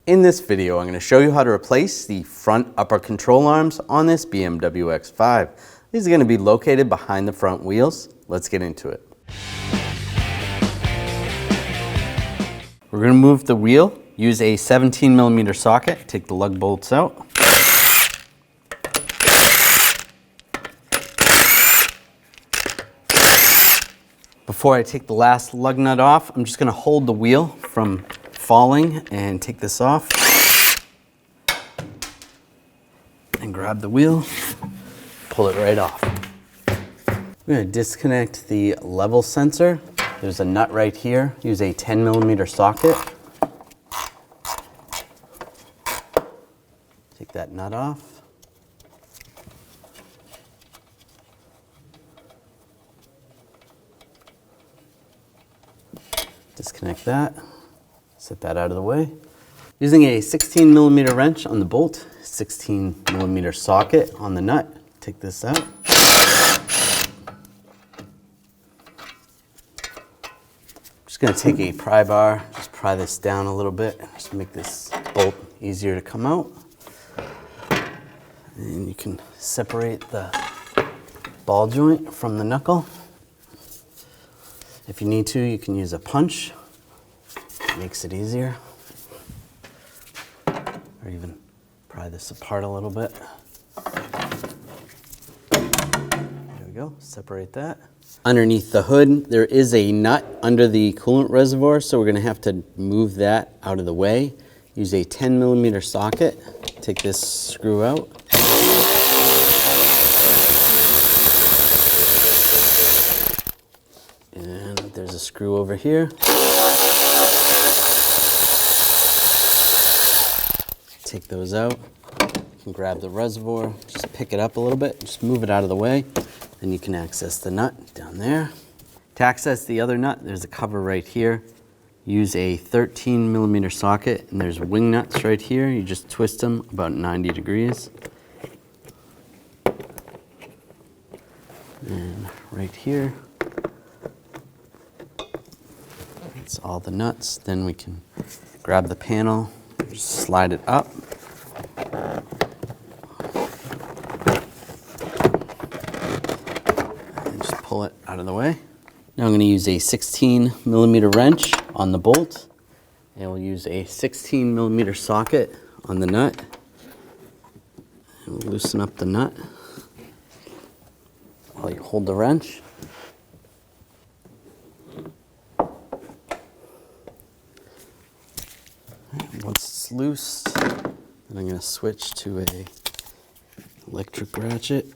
In this video, I'm going to show you how to replace the front upper control arms on this BMW X5. These are going to be located behind the front wheels. Let's get into it. We're going to move the wheel, use a 17mm socket, take the lug bolts out. Before I take the last lug nut off, I'm just going to hold the wheel from falling and take this off. And grab the wheel, pull it right off. I'm going to disconnect the level sensor. There's a nut right here. Use a 10mm socket. Take that nut off. Disconnect that. Set that out of the way. Using a 16mm wrench on the bolt, 16mm socket on the nut. Take this out. Just going to take a pry bar, just pry this down a little bit, just make this bolt easier to come out. And you can separate the ball joint from the knuckle. If you need to, you can use a punch. It makes it easier. Or even pry this apart a little bit. There we go, separate that. Underneath the hood, there is a nut under the coolant reservoir, so we're gonna have to move that out of the way. Use a 10mm socket, take this screw out. And there's a screw over here. Take those out. You can grab the reservoir, just pick it up a little bit, just move it out of the way. Then you can access the nut down there. To access the other nut, there's a cover right here. Use a 13mm socket, and there's wing nuts right here. You just twist them about 90 degrees. And right here, that's all the nuts. Then we can grab the panel, just slide it up. And just pull it out of the way. Now I'm going to use a 16mm wrench on the bolt, and we'll use a 16mm socket on the nut. And we'll loosen up the nut while you hold the wrench. Once it's loose, then I'm going to switch to a electric ratchet.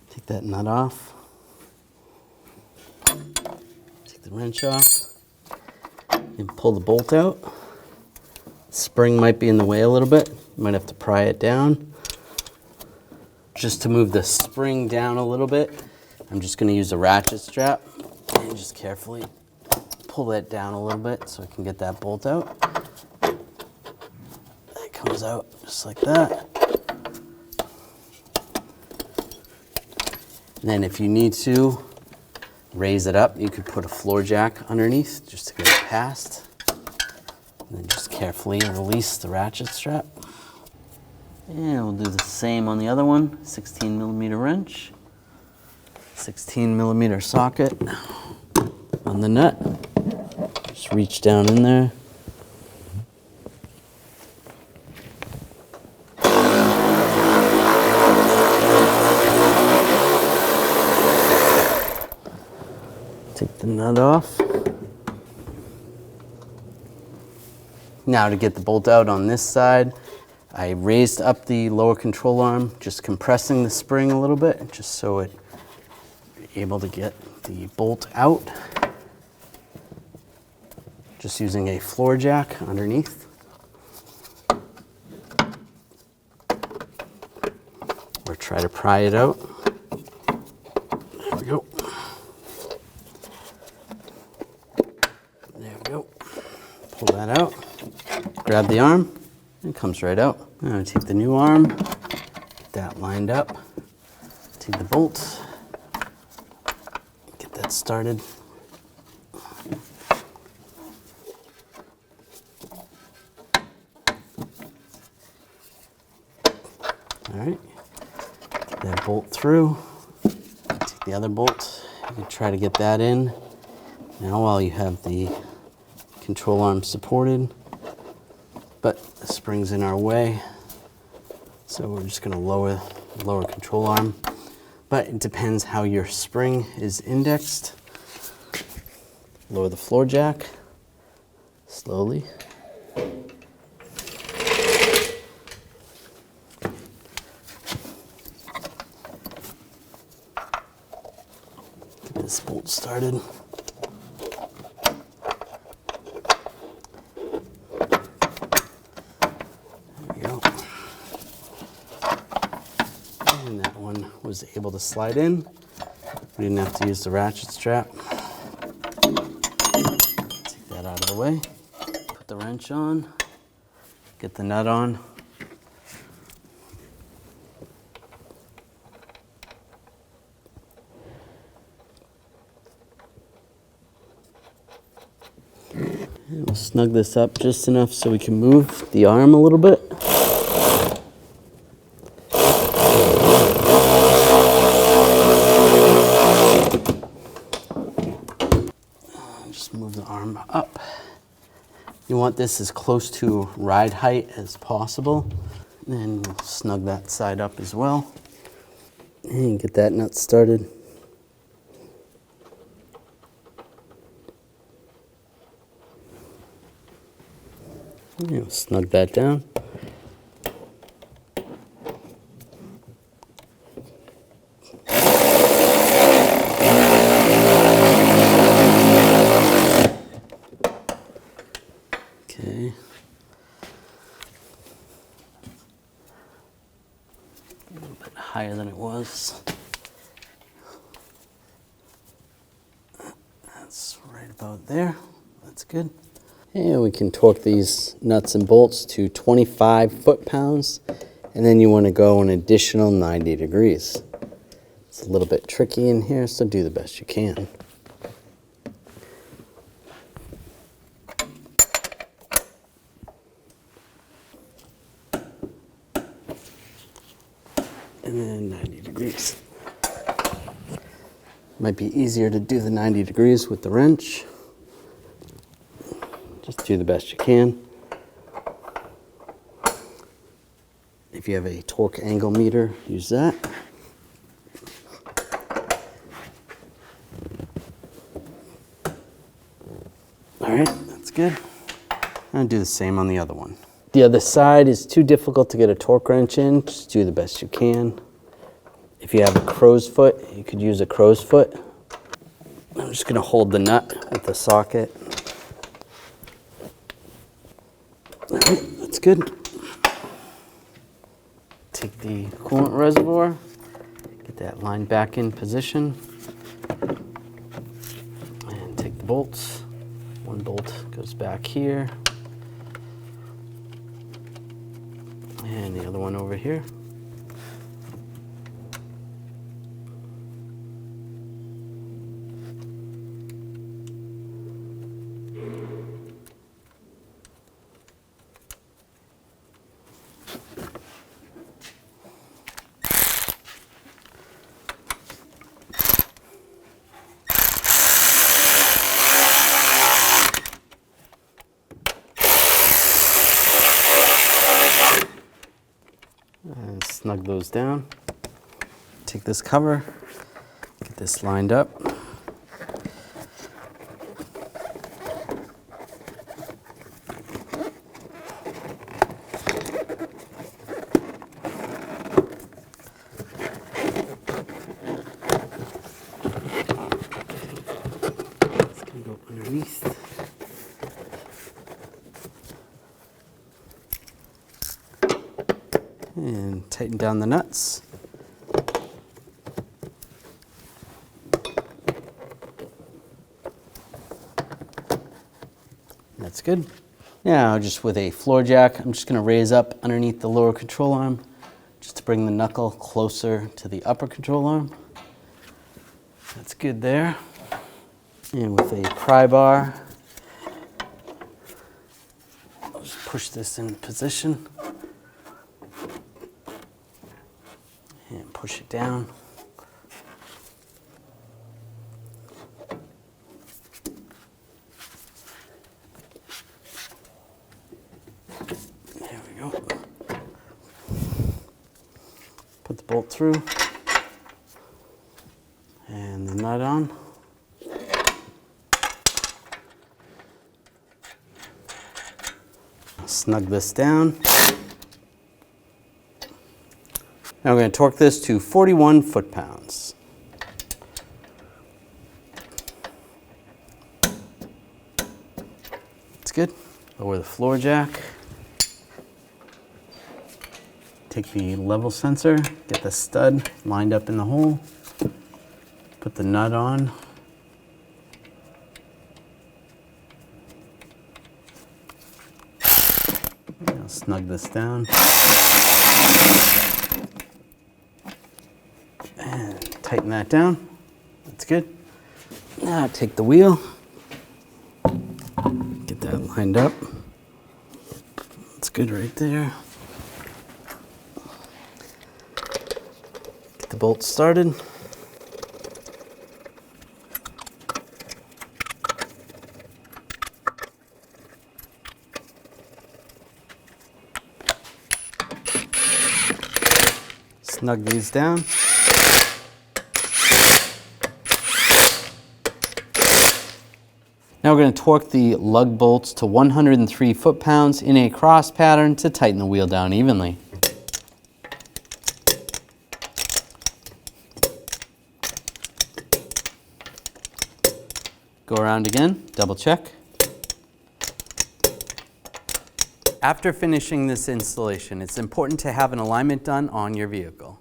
Take that nut off. Take the wrench off and pull the bolt out. Spring might be in the way a little bit. You might have to pry it down. Just to move the spring down a little bit, I'm just going to use a ratchet strap and just carefully pull that down a little bit so I can get that bolt out. That comes out just like that. And then if you need to raise it up, you could put a floor jack underneath just to get it past. And then just carefully release the ratchet strap. And we'll do the same on the other one. 16mm wrench, 16mm socket on the nut. Just reach down in there. Take the nut off. Now to get the bolt out on this side, I raised up the lower control arm, just compressing the spring a little bit, just so you're able to get the bolt out. Just using a floor jack underneath. Or try to pry it out. There we go. There we go. Pull that out. Grab the arm, and it comes right out. Now take the new arm, get that lined up, take the bolt, get that started. All right, get that bolt through, take the other bolt, you can try to get that in. Now while you have the control arm supported, but the spring's in our way, so we're just gonna lower control arm. But it depends how your spring is indexed. Lower the floor jack, slowly. Get this bolt started. And that one was able to slide in. We didn't have to use the ratchet strap. Take that out of the way. Put the wrench on. Get the nut on. And we'll snug this up just enough so we can move the arm a little bit. Just move the arm up. You want this as close to ride height as possible. And then we'll snug that side up as well. And get that nut started. And we'll snug that down. Okay. A little bit higher than it was. That's right about there. That's good. And we can torque these nuts and bolts to 25 foot-pounds, and then you want to go an additional 90 degrees. It's a little bit tricky in here, so do the best you can. And then 90 degrees. Might be easier to do the 90 degrees with the wrench. Just do the best you can. If you have a torque angle meter, use that. All right, that's good. I'm gonna do the same on the other one. The other side is too difficult to get a torque wrench in. Just do the best you can. If you have a crow's foot, you could use a crow's foot. I'm just gonna hold the nut with the socket. All right, that's good. Take the coolant reservoir, get that line back in position, and take the bolts. One bolt goes back here, and the other one over here. And snug those down. Take this cover, get this lined up. It's gonna go underneath. And tighten down the nuts. That's good. Now, just with a floor jack, I'm just going to raise up underneath the lower control arm just to bring the knuckle closer to the upper control arm. That's good there. And with a pry bar, I'll just push this in position and push it down. There we go. Put the bolt through and the nut on. Snug this down. Now we're going to torque this to 41 foot-pounds. That's good. Lower the floor jack. Take the level sensor, get the stud lined up in the hole, put the nut on. Now snug this down. And tighten that down. That's good. Now take the wheel, get that lined up. That's good right there. Get the bolt started. Snug these down. Now we're going to torque the lug bolts to 103 foot-pounds in a cross pattern to tighten the wheel down evenly. Go around again, double check. After finishing this installation, it's important to have an alignment done on your vehicle.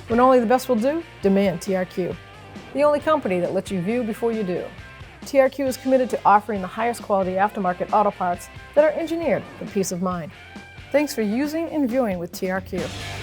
When only the best will do, demand TRQ. The only company that lets you view before you do. TRQ is committed to offering the highest quality aftermarket auto parts that are engineered for peace of mind. Thanks for using and viewing with TRQ.